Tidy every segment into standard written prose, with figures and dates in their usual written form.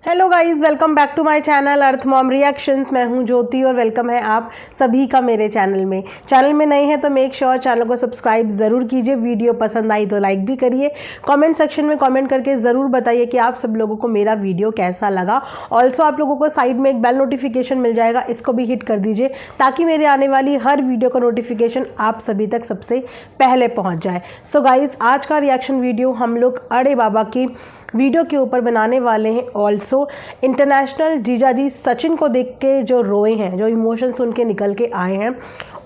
Hello guys, welcome back to my channel Earth Mom Reactions. मैं हूं ज्योति और welcome है आप सभी का मेरे चैनल में। चैनल में नए हैं तो मेक श्योर चैनल को सब्सक्राइब ज़रूर कीजिए। वीडियो पसंद आई तो लाइक भी करिए। कमेंट सेक्शन में कमेंट करके ज़रूर बताइए कि आप सब लोगों को मेरा वीडियो कैसा लगा। ऑल्सो आप लोगों को साइड में एक बेल नोटिफिकेशन मिल जाएगा, इसको भी हिट कर दीजिए ताकि मेरे आने वाली हर वीडियो का नोटिफिकेशन आप सभी तक सबसे पहले पहुँच जाए। सो गाइज़, आज का रिएक्शन वीडियो हम लोग अड़े बाबा की वीडियो के ऊपर बनाने वाले हैं। ऑल्सो इंटरनेशनल जीजाजी सचिन को देख के जो रोए हैं, जो इमोशंस उनके निकल के आए हैं,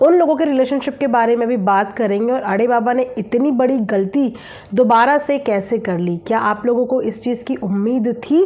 उन लोगों के रिलेशनशिप के बारे में भी बात करेंगे। और अड़े बाबा ने इतनी बड़ी गलती दोबारा से कैसे कर ली, क्या आप लोगों को इस चीज़ की उम्मीद थी?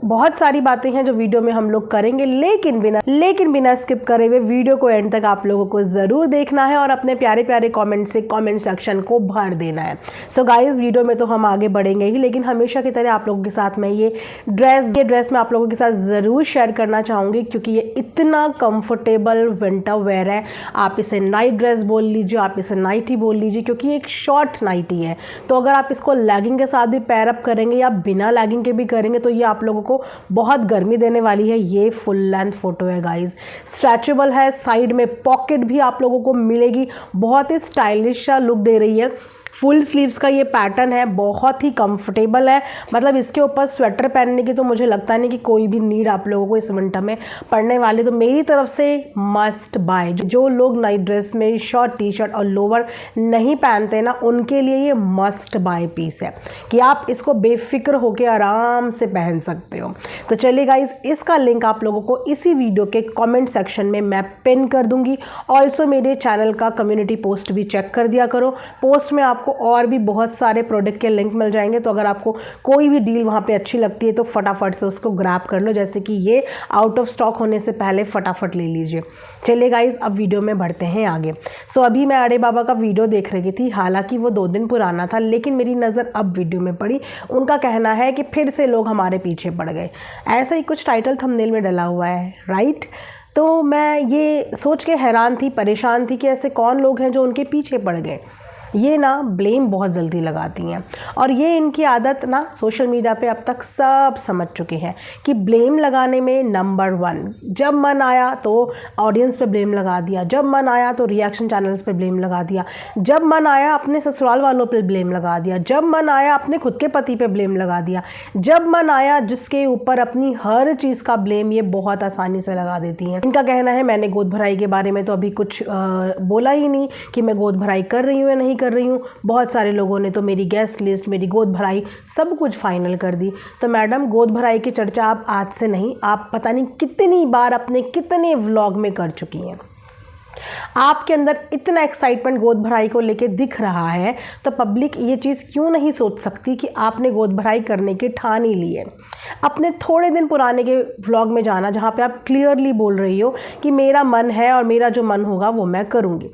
बहुत सारी बातें हैं जो वीडियो में हम लोग करेंगे, लेकिन बिना स्किप करे हुए वीडियो को एंड तक आप लोगों को ज़रूर देखना है और अपने प्यारे प्यारे कमेंट से कमेंट सेक्शन को भर देना है। सो गाइस, वीडियो में तो हम आगे बढ़ेंगे ही, लेकिन हमेशा की तरह आप लोगों के साथ मैं ये ड्रेस मैं आप लोगों के साथ ज़रूर शेयर करना चाहूँगी, क्योंकि ये इतना कंफर्टेबल विंटर वेयर है। आप इसे नाइट ड्रेस बोल लीजिए, आप इसे नाइटी बोल लीजिए, क्योंकि ये एक शॉर्ट नाइटी है। तो अगर आप इसको लेगिंग के साथ भी पैर अप करेंगे या बिना लेगिंग के भी करेंगे तो ये आप लोगों को बहुत गर्मी देने वाली है। ये फुल लेंथ फोटो है गाइस, स्ट्रेचेबल है, साइड में पॉकेट भी आप लोगों को मिलेगी, बहुत ही स्टाइलिश सा लुक दे रही है। फुल स्लीव्स का ये पैटर्न है, बहुत ही कंफर्टेबल है। मतलब इसके ऊपर स्वेटर पहनने की तो मुझे लगता नहीं कि कोई भी नीड आप लोगों को इस विंटर में पड़ने वाली। तो मेरी तरफ से मस्ट बाय। जो लोग नाइट ड्रेस में शॉर्ट टी शर्ट और लोअर नहीं पहनते ना, उनके लिए ये मस्ट बाय पीस है कि आप इसको बेफिक्र होकर आराम से पहन सकते हो। तो चलिए गाइज, इसका लिंक आप लोगों को इसी वीडियो के कॉमेंट सेक्शन में मैं पिन कर दूंगी। ऑल्सो मेरे चैनल का कम्युनिटी पोस्ट भी चेक कर दिया करो। पोस्ट में आपको और भी बहुत सारे प्रोडक्ट के लिंक मिल जाएंगे, तो अगर आपको कोई भी डील वहाँ पे अच्छी लगती है तो फटाफट से उसको ग्रैब कर लो। जैसे कि ये आउट ऑफ स्टॉक होने से पहले फटाफट ले लीजिए। चलिए गाइज, अब वीडियो में बढ़ते हैं आगे। सो अभी मैं अड़े बाबा का वीडियो देख रही थी, हालांकि वो 2 दिन पुराना था, लेकिन मेरी नज़र अब वीडियो में पड़ी। उनका कहना है कि फिर से लोग हमारे पीछे पड़ गए, ऐसा ही कुछ टाइटल थंबनेल में डला हुआ है, राइट? तो मैं ये सोच के हैरान थी, परेशान थी कि ऐसे कौन लोग हैं जो उनके पीछे पड़ गए। ये ना ब्लेम बहुत जल्दी लगाती हैं, और ये इनकी आदत ना सोशल मीडिया पे अब तक सब समझ चुके हैं कि ब्लेम लगाने में नंबर 1। जब मन आया तो ऑडियंस पे ब्लेम लगा दिया, जब मन आया तो रिएक्शन चैनल्स पे ब्लेम लगा दिया, जब मन आया अपने ससुराल वालों पे ब्लेम लगा दिया, जब मन आया अपने खुद के पति पे ब्लेम लगा दिया, जब मन आया जिसके ऊपर अपनी हर चीज़ का ब्लेम ये बहुत आसानी से लगा देती हैं। इनका कहना है मैंने गोद भराई के बारे में तो अभी कुछ बोला ही नहीं कि मैं गोद भराई कर रही हूँ या नहीं कर रही हूँ। बहुत सारे लोगों ने तो मेरी गेस्ट लिस्ट, मेरी गोद भराई सब कुछ फाइनल कर दी। तो मैडम, गोद भराई की चर्चा आप आज से नहीं, आप पता नहीं कितनी बार अपने कितने व्लॉग में कर चुकी हैं। आपके अंदर इतना एक्साइटमेंट गोद भराई को लेके दिख रहा है, तो पब्लिक ये चीज़ क्यों नहीं सोच सकती कि आपने गोद भराई करने की ठान ही ली है। अपने थोड़े दिन पुराने के व्लॉग में जाना, जहाँ पे आप क्लियरली बोल रही हो कि मेरा मन है और मेरा जो मन होगा वो मैं करूँगी।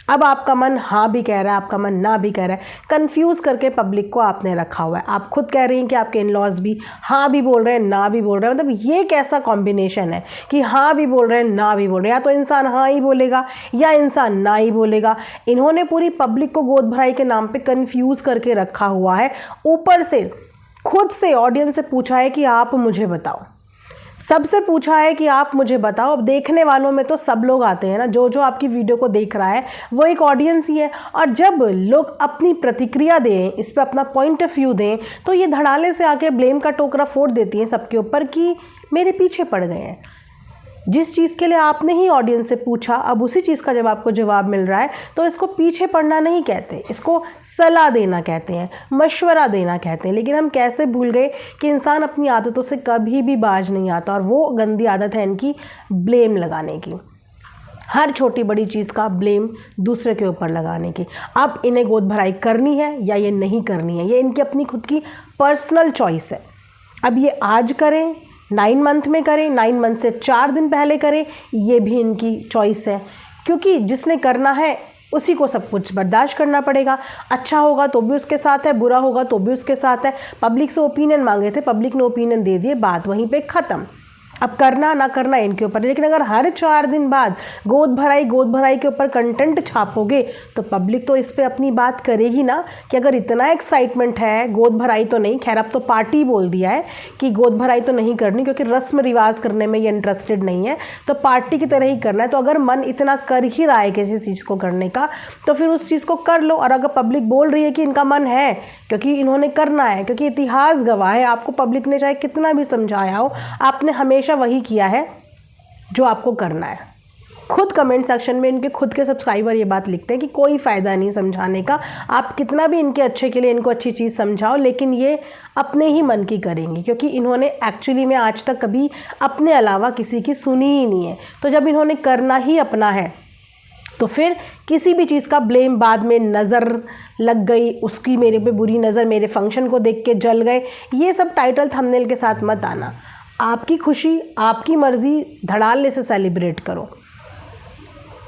अब आपका मन हाँ भी कह रहा है, आपका मन ना भी कह रहा है, कंफ्यूज करके पब्लिक को आपने रखा हुआ है। आप खुद कह रही हैं कि आपके इन-लॉज भी हाँ भी बोल रहे हैं, ना भी बोल रहे हैं। मतलब ये कैसा कॉम्बिनेशन है कि हाँ भी बोल रहे हैं, ना भी बोल रहे हैं? या तो इंसान हाँ ही बोलेगा या इंसान ना ही बोलेगा। इन्होंने पूरी पब्लिक को गोद भराई के नाम पर कन्फ्यूज़ करके रखा हुआ है। ऊपर से खुद से ऑडियंस से पूछा है कि आप मुझे बताओ, सबसे पूछा है कि आप मुझे बताओ। अब देखने वालों में तो सब लोग आते हैं ना, जो जो आपकी वीडियो को देख रहा है वो एक ऑडियंस ही है। और जब लोग अपनी प्रतिक्रिया दें, इस पर अपना पॉइंट ऑफ व्यू दें, तो ये धड़ाले से आके ब्लेम का टोकरा फोड़ देती हैं सबके ऊपर कि मेरे पीछे पड़ गए हैं। जिस चीज़ के लिए आपने ही ऑडियंस से पूछा, अब उसी चीज़ का जब आपको जवाब मिल रहा है, तो इसको पीछे पड़ना नहीं कहते, इसको सलाह देना कहते हैं, मशवरा देना कहते हैं। लेकिन हम कैसे भूल गए कि इंसान अपनी आदतों से कभी भी बाज नहीं आता, और वो गंदी आदत है इनकी, ब्लेम लगाने की। हर छोटी बड़ी चीज़ का ब्लेम दूसरे के ऊपर लगाने की। अब इन्हें गोद भराई करनी है या ये नहीं करनी है, ये इनकी अपनी खुद की पर्सनल चॉइस है। अब ये आज करें, 9 मंथ में करें, 9 मंथ से 4 दिन पहले करें, ये भी इनकी चॉइस है। क्योंकि जिसने करना है उसी को सब कुछ बर्दाश्त करना पड़ेगा। अच्छा होगा तो भी उसके साथ है, बुरा होगा तो भी उसके साथ है। पब्लिक से ओपिनियन मांगे थे, पब्लिक ने ओपिनियन दे दिए, बात वहीं पे ख़त्म। अब करना ना करना इनके ऊपर, लेकिन अगर हर 4 दिन बाद गोद भराई के ऊपर कंटेंट छापोगे तो पब्लिक तो इस पे अपनी बात करेगी ना, कि अगर इतना एक्साइटमेंट है, गोद भराई तो नहीं, खैर अब तो पार्टी बोल दिया है कि गोद भराई तो नहीं करनी क्योंकि रस्म रिवाज करने में ये इंटरेस्टेड नहीं है, तो पार्टी की तरह ही करना है। तो अगर मन इतना कर ही रहा है किसी चीज़ को करने का तो फिर उस चीज़ को कर लो। और अगर पब्लिक बोल रही है कि इनका मन है क्योंकि इन्होंने करना है, क्योंकि इतिहास गवाह है, आपको पब्लिक ने चाहे कितना भी समझाया हो, आपने हमेशा वही किया है जो आपको करना है। खुद कमेंट सेक्शन में इनके खुद के सब्सक्राइबर ये बात लिखते हैं कि कोई फ़ायदा नहीं समझाने का, आप कितना भी इनके अच्छे के लिए इनको अच्छी चीज़ समझाओ लेकिन ये अपने ही मन की करेंगी, क्योंकि इन्होंने एक्चुअली में आज तक कभी अपने अलावा किसी की सुनी ही नहीं है। तो जब इन्होंने करना ही अपना है तो फिर किसी भी चीज़ का ब्लेम बाद में नज़र लग गई, उसकी मेरे पे बुरी नज़र, मेरे फंक्शन को देख के जल गए, ये सब टाइटल थंबनेल के साथ मत आना। आपकी खुशी, आपकी मर्ज़ी, धड़ाल्ले से सेलिब्रेट करो,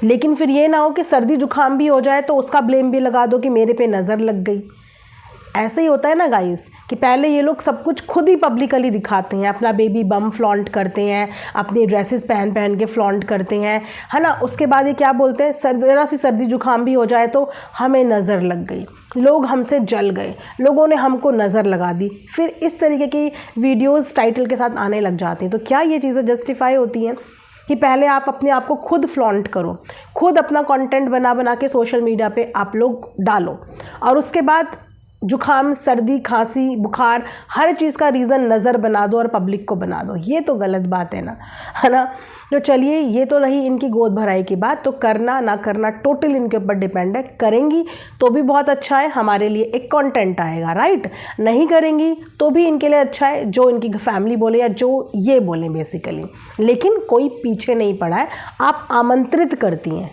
लेकिन फिर ये ना हो कि सर्दी जुकाम भी हो जाए तो उसका ब्लेम भी लगा दो कि मेरे पे नज़र लग गई। ऐसे ही होता है ना गाइस, कि पहले ये लोग सब कुछ खुद ही पब्लिकली दिखाते हैं, अपना बेबी बम फ्लॉन्ट करते हैं, अपनी ड्रेसेस पहन के फ्लॉन्ट करते हैं, है ना। उसके बाद ये क्या बोलते हैं, ज़रा सी सर्दी जुकाम भी हो जाए तो हमें नज़र लग गई, लोग हमसे जल गए, लोगों ने हमको नज़र लगा दी। फिर इस तरीके की वीडियोज़ टाइटल के साथ आने लग जाती हैं। तो क्या ये चीज़ें जस्टिफाई होती हैं कि पहले आप अपने आप को खुद फ्लॉन्ट करो, खुद अपना कंटेंट बना के सोशल मीडिया पे आप लोग डालो, और उसके बाद जुखाम, सर्दी, खांसी, बुखार, हर चीज़ का रीज़न नज़र बना दो और पब्लिक को बना दो। ये तो गलत बात है ना, है ना। तो चलिए, ये तो रही इनकी गोद भराई की बात। तो करना ना करना टोटल इनके ऊपर डिपेंड है। करेंगी तो भी बहुत अच्छा है, हमारे लिए एक कंटेंट आएगा, राइट। नहीं करेंगी तो भी इनके लिए अच्छा है, जो इनकी फैमिली बोले या जो ये बोले बेसिकली। लेकिन कोई पीछे नहीं पड़ा है। आप आमंत्रित करती हैं,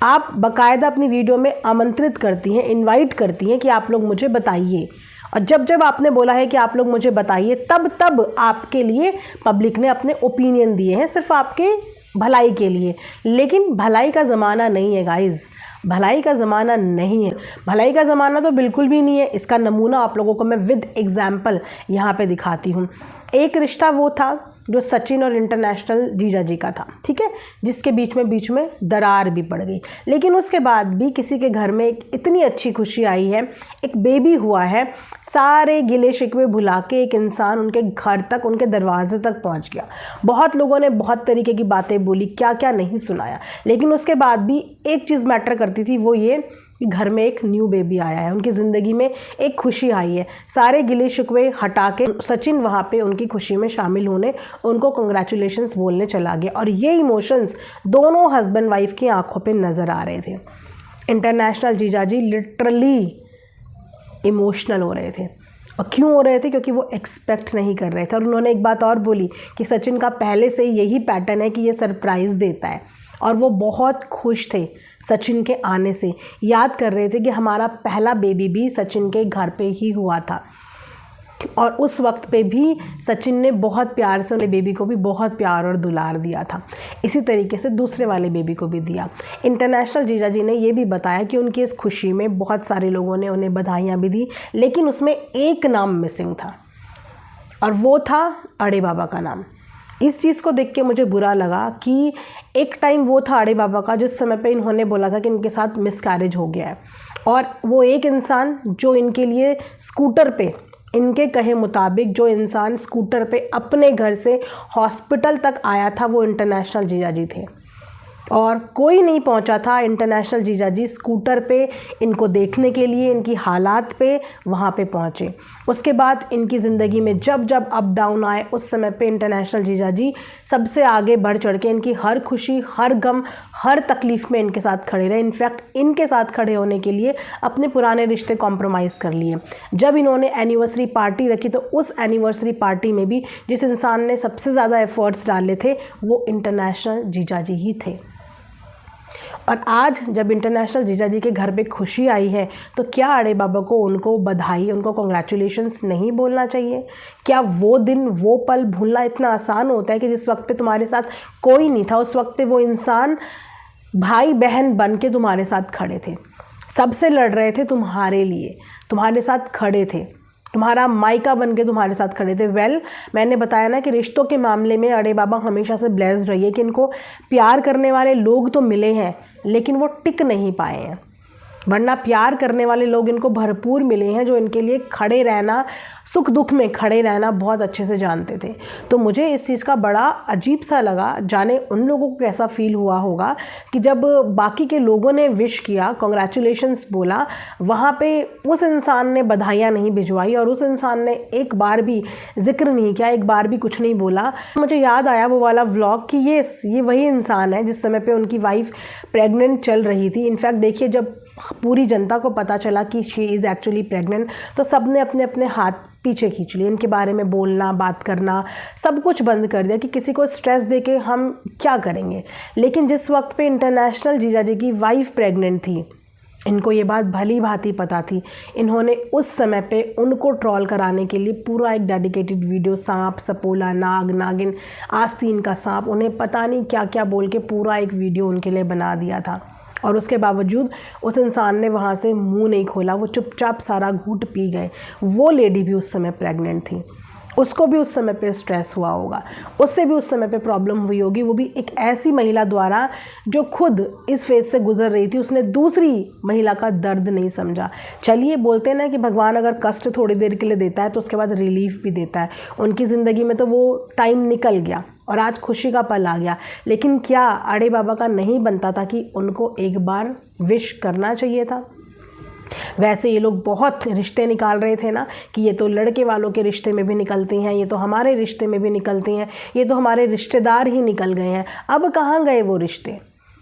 आप बाकायदा अपनी वीडियो में आमंत्रित करती हैं, इनवाइट करती हैं कि आप लोग मुझे बताइए। और जब जब आपने बोला है कि आप लोग मुझे बताइए, तब तब आपके लिए पब्लिक ने अपने ओपिनियन दिए हैं, सिर्फ आपके भलाई के लिए। लेकिन भलाई का ज़माना नहीं है गाइज़, भलाई का ज़माना नहीं है, भलाई का ज़माना तो बिल्कुल भी नहीं है। इसका नमूना आप लोगों को मैं विद एग्जाम्पल यहाँ पे दिखाती हूँ। एक रिश्ता वो था जो सचिन और इंटरनेशनल जीजा जी का था, ठीक है, जिसके बीच में दरार भी पड़ गई। लेकिन उसके बाद भी किसी के घर में एक इतनी अच्छी खुशी आई है, एक बेबी हुआ है, सारे गिले शिकवे भुला के एक इंसान उनके घर तक, उनके दरवाजे तक पहुंच गया। बहुत लोगों ने बहुत तरीके की बातें बोली, क्या क्या नहीं सुनाया, लेकिन उसके बाद भी एक चीज़ मैटर करती थी, वो ये कि घर में एक न्यू बेबी आया है, उनकी ज़िंदगी में एक खुशी आई है। सारे गिले शिकवे हटा के सचिन वहाँ पे उनकी खुशी में शामिल होने, उनको कंग्रेचुलेशंस बोलने चला गया। और ये इमोशंस दोनों हस्बैंड वाइफ की आंखों पे नज़र आ रहे थे। इंटरनेशनल जीजाजी लिटरली इमोशनल हो रहे थे। और क्यों हो रहे थे? क्योंकि वो एक्सपेक्ट नहीं कर रहे थे। और उन्होंने एक बात और बोली कि सचिन का पहले से यही पैटर्न है कि ये सरप्राइज़ देता है, और वो बहुत खुश थे सचिन के आने से। याद कर रहे थे कि हमारा पहला बेबी भी सचिन के घर पे ही हुआ था, और उस वक्त पे भी सचिन ने बहुत प्यार से उन्हें बेबी को भी बहुत प्यार और दुलार दिया था। इसी तरीके से दूसरे वाले बेबी को भी दिया। इंटरनेशनल जीजा जी ने ये भी बताया कि उनकी इस खुशी में बहुत सारे लोगों ने उन्हें बधाइयाँ भी दी, लेकिन उसमें एक नाम मिसिंग था, और वो था अड़े बाबा का नाम। इस चीज़ को देख के मुझे बुरा लगा कि एक टाइम वो था अड़े बाबा का, जिस समय पे इन्होंने बोला था कि इनके साथ मिसकैरेज हो गया है, और वो एक इंसान जो इनके लिए स्कूटर पे, इनके कहे मुताबिक जो इंसान स्कूटर पे अपने घर से हॉस्पिटल तक आया था, वो इंटरनेशनल जीजा जी थे। और कोई नहीं पहुंचा था। इंटरनेशनल जीजा जी स्कूटर पे इनको देखने के लिए, इनकी हालात पे वहाँ पे पहुँचे। उसके बाद इनकी ज़िंदगी में जब जब अप डाउन आए, उस समय पे इंटरनेशनल जीजा जी सबसे आगे बढ़ चढ़ के इनकी हर खुशी, हर गम, हर तकलीफ़ में इनके साथ खड़े रहे। इनफैक्ट इनके साथ खड़े होने के लिए अपने पुराने रिश्ते कॉम्प्रोमाइज़ कर लिए। जब इन्होंने एनिवर्सरी पार्टी रखी तो उस एनिवर्सरी पार्टी में भी जिस इंसान ने सबसे ज़्यादा एफ़र्ट्स डाले थे वो इंटरनेशनल जीजा जी ही थे। और आज जब इंटरनेशनल जीजा जी के घर पे खुशी आई है, तो क्या अड़े बाबा को उनको बधाई, उनको कॉन्ग्रेचुलेशंस नहीं बोलना चाहिए? क्या वो दिन, वो पल भूलना इतना आसान होता है कि जिस वक्त पे तुम्हारे साथ कोई नहीं था, उस वक्त पे वो इंसान भाई बहन बन के तुम्हारे साथ खड़े थे, सबसे लड़ रहे थे तुम्हारे लिए, तुम्हारे साथ खड़े थे, तुम्हारा मायका बन के तुम्हारे साथ खड़े थे। मैंने बताया ना कि रिश्तों के मामले में अड़े बाबा हमेशा से ब्लेस्ड रही है कि इनको प्यार करने वाले लोग तो मिले हैं लेकिन वो टिक नहीं पाए हैं, वरना प्यार करने वाले लोग इनको भरपूर मिले हैं जो इनके लिए खड़े रहना, सुख दुख में खड़े रहना बहुत अच्छे से जानते थे। तो मुझे इस चीज़ का बड़ा अजीब सा लगा, जाने उन लोगों को कैसा फील हुआ होगा कि जब बाकी के लोगों ने विश किया, कॉन्ग्रेचुलेशंस बोला, वहाँ पे उस इंसान ने बधाइयाँ नहीं भिजवाई और उस इंसान ने एक बार भी जिक्र नहीं किया, एक बार भी कुछ नहीं बोला। मुझे याद आया वो वाला व्लॉग कि ये वही इंसान है जिस समय पे उनकी वाइफ प्रेग्नेंट चल रही थी। इनफैक्ट देखिए, जब पूरी जनता को पता चला कि शी इज़ एक्चुअली प्रेग्नेंट तो सब ने अपने अपने हाथ पीछे खींच लिए, इनके बारे में बोलना, बात करना, सब कुछ बंद कर दिया कि किसी को स्ट्रेस देके हम क्या करेंगे। लेकिन जिस वक्त पे इंटरनेशनल जीजा जी की वाइफ प्रेग्नेंट थी, इनको ये बात भली भांति पता थी। इन्होंने उस समय पे उनको ट्रोल कराने के लिए पूरा एक डेडिकेटेड वीडियो, सांप, सपोला, नाग, नागिन, आस्तीन का सांप, उन्हें पता नहीं क्या क्या बोल के पूरा एक वीडियो उनके लिए बना दिया था। और उसके बावजूद उस इंसान ने वहाँ से मुंह नहीं खोला, वो चुपचाप सारा घूंट पी गए। वो लेडी भी उस समय प्रेग्नेंट थी, उसको भी उस समय पे स्ट्रेस हुआ होगा, उससे भी उस समय पे प्रॉब्लम हुई होगी। वो भी एक ऐसी महिला द्वारा जो खुद इस फेज से गुजर रही थी, उसने दूसरी महिला का दर्द नहीं समझा। चलिए, बोलते हैं ना कि भगवान अगर कष्ट थोड़ी देर के लिए देता है तो उसके बाद रिलीफ भी देता है। उनकी ज़िंदगी में तो वो टाइम निकल गया और आज खुशी का पल आ गया। लेकिन क्या अड़े बाबा का नहीं बनता था कि उनको एक बार विश करना चाहिए था? वैसे ये लोग बहुत रिश्ते निकाल रहे थे ना कि ये तो लड़के वालों के रिश्ते में भी निकलती हैं, ये तो हमारे रिश्ते में भी निकलती हैं, ये तो हमारे रिश्तेदार ही निकल गए हैं। अब कहाँ गए वो रिश्ते?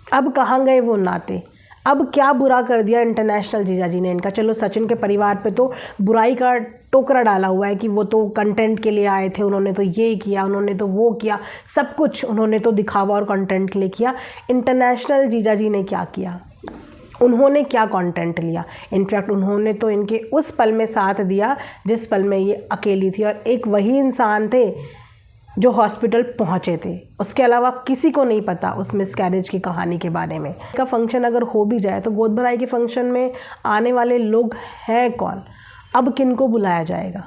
अब कहाँ गए वो नाते? अब क्या बुरा कर दिया इंटरनेशनल जीजा जी ने इनका? चलो, सचिन के परिवार पे तो बुराई का टोकरा डाला हुआ है कि वो तो कंटेंट के लिए आए थे, उन्होंने तो ये किया, उन्होंने तो वो किया, सब कुछ उन्होंने तो दिखावा और कंटेंट के लिए किया। इंटरनेशनल जीजा जी ने क्या किया? उन्होंने क्या कंटेंट लिया? इनफैक्ट उन्होंने तो इनके उस पल में साथ दिया जिस पल में ये अकेली थी, और एक वही इंसान थे जो हॉस्पिटल पहुंचे थे। उसके अलावा किसी को नहीं पता उस मिसकैरेज की कहानी के बारे में। का फंक्शन अगर हो भी जाए तो गोद भराई के फंक्शन में आने वाले लोग हैं कौन? अब किनको बुलाया जाएगा?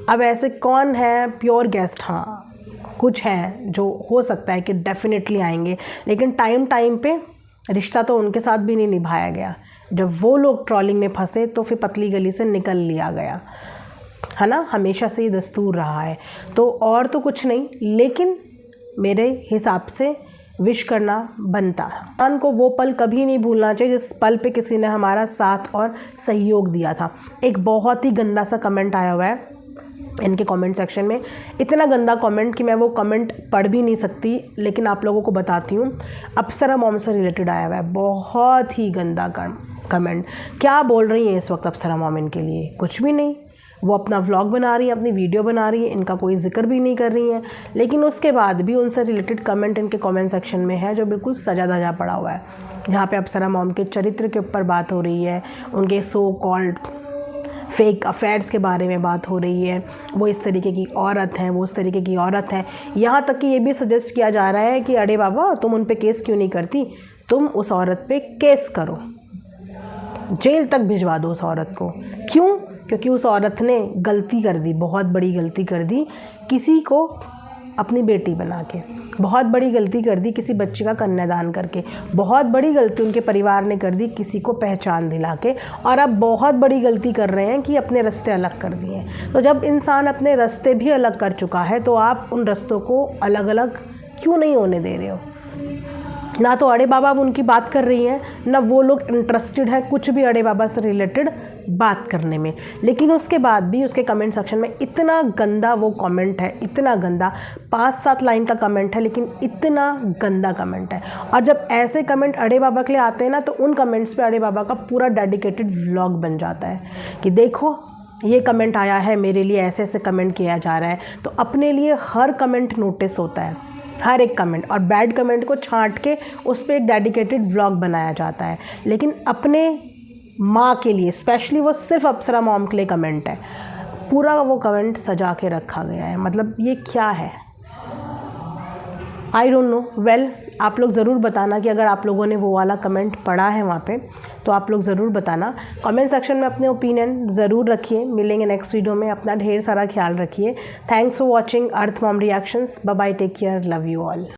अब ऐसे कौन है प्योर गेस्ट? हाँ, कुछ हैं जो हो सकता है कि डेफिनेटली आएंगे, लेकिन टाइम पे रिश्ता तो उनके साथ भी नहीं निभाया गया। जब वो लोग ट्रॉलिंग में फंसे तो फिर पतली गली से निकल लिया गया, है ना? हमेशा से ये दस्तूर रहा है। तो और तो कुछ नहीं, लेकिन मेरे हिसाब से विश करना बनता है। इंसान को वो पल कभी नहीं भूलना चाहिए जिस पल पे किसी ने हमारा साथ और सहयोग दिया था। एक बहुत ही गंदा सा कमेंट आया हुआ है इनके कमेंट सेक्शन में, इतना गंदा कमेंट कि मैं वो कमेंट पढ़ भी नहीं सकती, लेकिन आप लोगों को बताती हूँ। अप्सरा मॉम से रिलेटेड आया हुआ है, बहुत ही गंदा कमेंट। क्या बोल रही हैं इस वक्त अप्सरा मॉम इनके लिए? कुछ भी नहीं। वो अपना व्लॉग बना रही है, अपनी वीडियो बना रही है, इनका कोई जिक्र भी नहीं कर रही है, लेकिन उसके बाद भी उनसे रिलेटेड कमेंट इनके कमेंट सेक्शन में है जो बिल्कुल सजा धजा पड़ा हुआ है, जहाँ पे अप्सरा मॉम के चरित्र के ऊपर बात हो रही है, उनके सो कॉल्ड फेक अफेयर्स के बारे में बात हो रही है। वो इस तरीके की औरत हैं, वो उस तरीके की औरत हैं। यहाँ तक कि ये भी सजेस्ट किया जा रहा है कि अरे बाबा, तुम उन पे केस क्यों नहीं करती? तुम उस औरत पे केस करो, जेल तक भिजवा दो उस औरत को। क्यों? क्योंकि उस औरत ने गलती कर दी, बहुत बड़ी गलती कर दी, किसी को अपनी बेटी बना के, बहुत बड़ी गलती कर दी किसी बच्चे का कन्यादान करके, बहुत बड़ी गलती उनके परिवार ने कर दी किसी को पहचान दिला के, और अब बहुत बड़ी गलती कर रहे हैं कि अपने रास्ते अलग कर दिए। तो जब इंसान अपने रास्ते भी अलग कर चुका है तो आप उन रास्तों को अलग अलग क्यों नहीं होने दे रहे हो? ना तो अड़े बाबा अब उनकी बात कर रही हैं, ना वो लोग इंटरेस्टेड है कुछ भी अड़े बाबा से रिलेटेड बात करने में। लेकिन उसके बाद भी उसके कमेंट सेक्शन में इतना गंदा वो कमेंट है, इतना गंदा, 5-7 लाइन का कमेंट है, लेकिन इतना गंदा कमेंट है। और जब ऐसे कमेंट अड़े बाबा के लिए आते हैं ना, तो उन कमेंट्स पे अड़े बाबा का पूरा डेडिकेटेड व्लॉग बन जाता है कि देखो ये कमेंट आया है मेरे लिए, ऐसे ऐसे कमेंट किया जा रहा है। तो अपने लिए हर कमेंट नोटिस होता है, हर एक कमेंट, और बैड कमेंट को छांट के उस पर एक डेडिकेटेड व्लॉग बनाया जाता है। लेकिन अपने माँ के लिए स्पेशली, वो सिर्फ अप्सरा मॉम के लिए कमेंट है, पूरा वो कमेंट सजा के रखा गया है। मतलब ये क्या है? I don't know. वेल, आप लोग ज़रूर बताना कि अगर आप लोगों ने वो वाला कमेंट पढ़ा है वहाँ पे, तो आप लोग ज़रूर बताना। कमेंट सेक्शन में अपने ओपिनियन ज़रूर रखिए। मिलेंगे नेक्स्ट वीडियो में। अपना ढेर सारा ख्याल रखिए। Thanks for watching Earth Mom Reactions. Bye bye, take care, love you all.